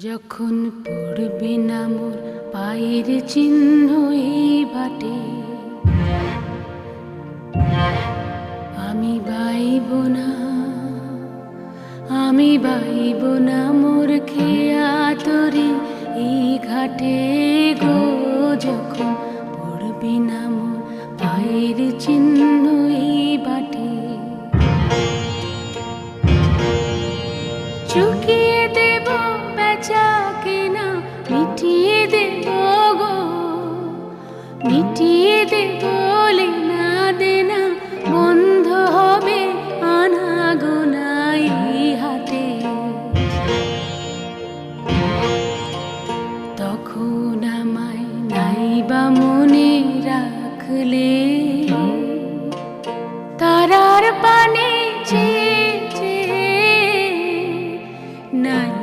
যখন পড়বে না মোর পায়ের চিহ্ন এই বাটে, আমি বাইব না, আমি বাইব না মোর খেয়া তরি এই ঘাটে গো। যখন পড়বে না মোর পায়ের চিহ্ন এই বাটে, চুকিয়ে দেব বেচা কেনা, মিটিয়ে দেব গো, মিটিয়ে দেব